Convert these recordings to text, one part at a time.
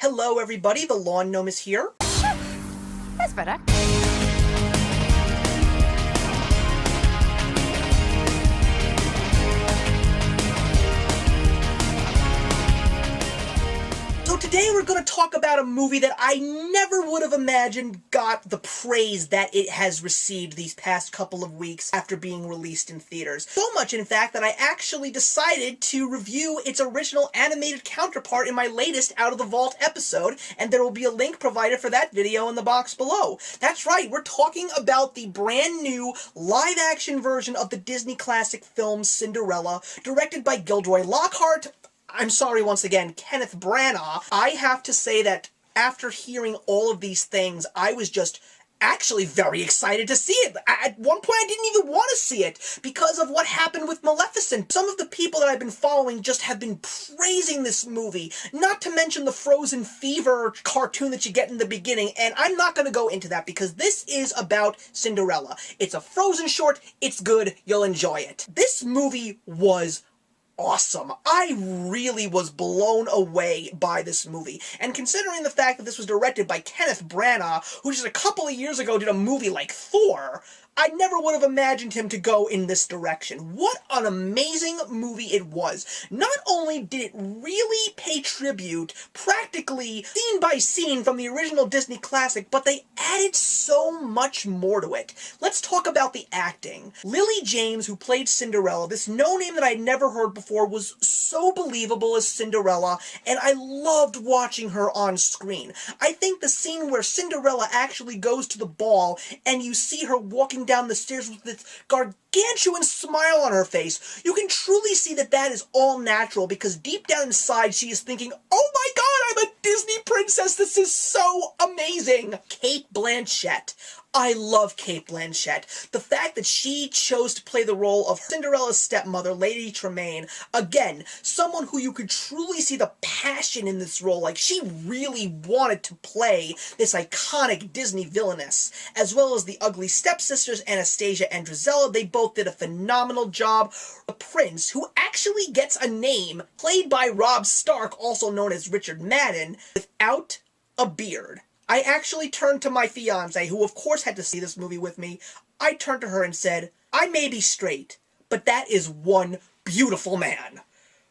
Hello everybody, the Lawn Gnome is here. That's better. So today we're going to talk about a movie that I never would have imagined got the praise that it has received these past couple of weeks after being released in theaters. So much, in fact, that I actually decided to review its original animated counterpart in my latest Out of the Vault episode, and there will be a link provided for that video in the box below. That's right, we're talking about the brand new live-action version of the Disney classic film Cinderella, directed by Gilderoy Lockhart. I'm sorry once again, Kenneth Branagh. I have to say that after hearing all of these things, I was just actually very excited to see it. At one point, I didn't even want to see it because of what happened with Maleficent. Some of the people that I've been following just have been praising this movie, not to mention the Frozen Fever cartoon that you get in the beginning, and I'm not going to go into that because this is about Cinderella. It's a Frozen short, it's good, you'll enjoy it. This movie was awesome. I really was blown away by this movie. And considering the fact that this was directed by Kenneth Branagh, who just a couple of years ago did a movie like Thor, I never would have imagined him to go in this direction. What an amazing movie it was. Not only did it really pay tribute, practically scene by scene from the original Disney classic, but they added so much more to it. Let's talk about the acting. Lily James, who played Cinderella, this no-name that I'd never heard before, was so believable as Cinderella, and I loved watching her on screen. I think the scene where Cinderella actually goes to the ball, and you see her walking down the stairs with this gargantuan smile on her face, you can truly see that that is all natural, because deep down inside she is thinking, oh my god, I'm a Disney princess, this is so amazing! Cate Blanchett. I love Cate Blanchett. The fact that she chose to play the role of Cinderella's stepmother, Lady Tremaine, again, someone who you could truly see the passion in this role, like she really wanted to play this iconic Disney villainess, as well as the ugly stepsisters, Anastasia and Drizella. They both did a phenomenal job. The prince, who actually gets a name, played by Robb Stark, also known as Richard Madden, without a beard. I actually turned to my fiancé, who of course had to see this movie with me. I turned to her and said, I may be straight, but that is one beautiful man.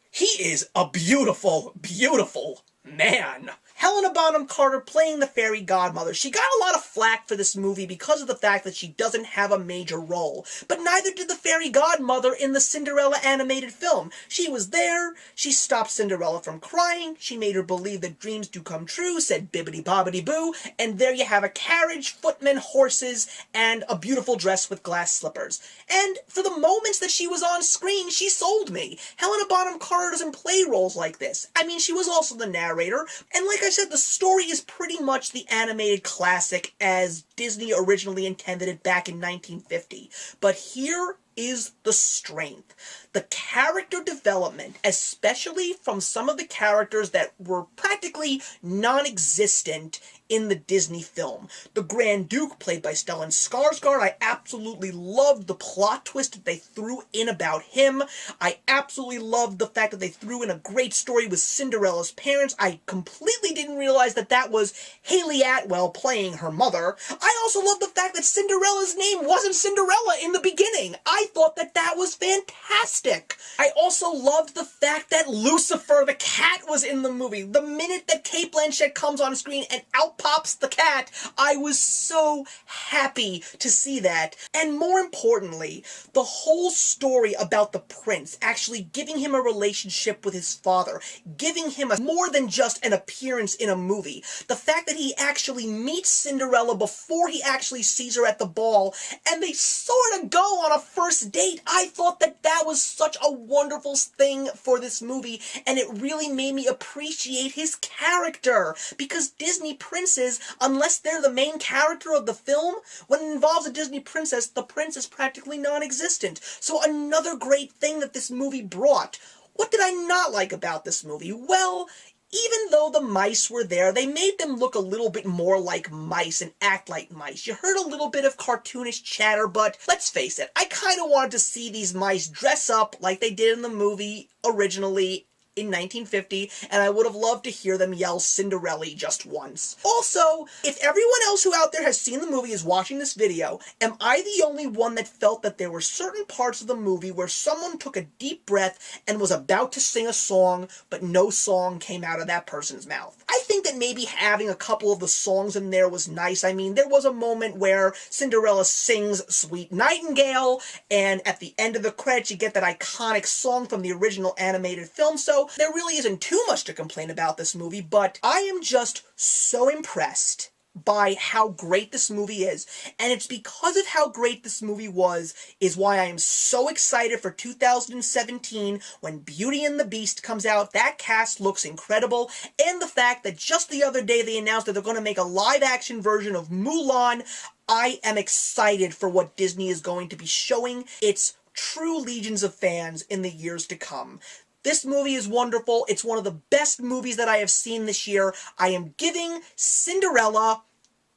He is a beautiful, beautiful man. Helena Bonham Carter playing the fairy godmother. She got a lot of flack for this movie because of the fact that she doesn't have a major role. But neither did the fairy godmother in the Cinderella animated film. She was there, she stopped Cinderella from crying, she made her believe that dreams do come true, said bibbidi bobbidi boo, and there you have a carriage, footmen, horses, and a beautiful dress with glass slippers. And for the moments that she was on screen, she sold me. Helena Bonham Carter doesn't play roles like this. I mean, she was also the narrator, and like I said, the story is pretty much the animated classic as Disney originally intended it back in 1950. But here is the strength. The character development, especially from some of the characters that were practically non-existent in the Disney film. The Grand Duke, played by Stellan Skarsgård, I absolutely loved the plot twist that they threw in about him. I absolutely loved the fact that they threw in a great story with Cinderella's parents. I completely didn't realize that that was Haley Atwell playing her mother. I also love the fact that Cinderella's name wasn't Cinderella in the beginning. I thought that that was fantastic. I also loved the fact that Lucifer the cat was in the movie. The minute that Cate Blanchett comes on screen and out pops the cat, I was so happy to see that. And more importantly, the whole story about the prince actually giving him a relationship with his father, giving him more than just an appearance in a movie. The fact that he actually meets Cinderella before he actually sees her at the ball, and they sort of go on a first date. I thought that that was such a wonderful thing for this movie, and it really made me appreciate his character, because Disney princes, unless they're the main character of the film, when it involves a Disney princess, the prince is practically non-existent. So another great thing that this movie brought. What did I not like about this movie? Well, even though the mice were there, they made them look a little bit more like mice and act like mice. You heard a little bit of cartoonish chatter, but let's face it, I kind of wanted to see these mice dress up like they did in the movie originally in 1950, and I would have loved to hear them yell Cinderella just once. Also, if everyone else who out there has seen the movie is watching this video, am I the only one that felt that there were certain parts of the movie where someone took a deep breath and was about to sing a song, but no song came out of that person's mouth? I think that maybe having a couple of the songs in there was nice. I mean, there was a moment where Cinderella sings Sweet Nightingale, and at the end of the credits you get that iconic song from the original animated film, so there really isn't too much to complain about this movie, but I am just so impressed by how great this movie is, and it's because of how great this movie was is why I am so excited for 2017 when Beauty and the Beast comes out. That cast looks incredible, and the fact that just the other day they announced that they're going to make a live-action version of Mulan. I am excited for what Disney is going to be showing its true legions of fans in the years to come. This movie is wonderful. It's one of the best movies that I have seen this year. I am giving Cinderella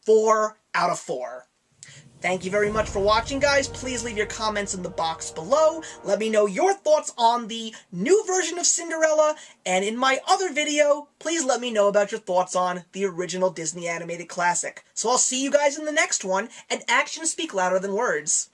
4 out of 4. Thank you very much for watching, guys. Please leave your comments in the box below. Let me know your thoughts on the new version of Cinderella. And in my other video, please let me know about your thoughts on the original Disney animated classic. So I'll see you guys in the next one, and actions speak louder than words.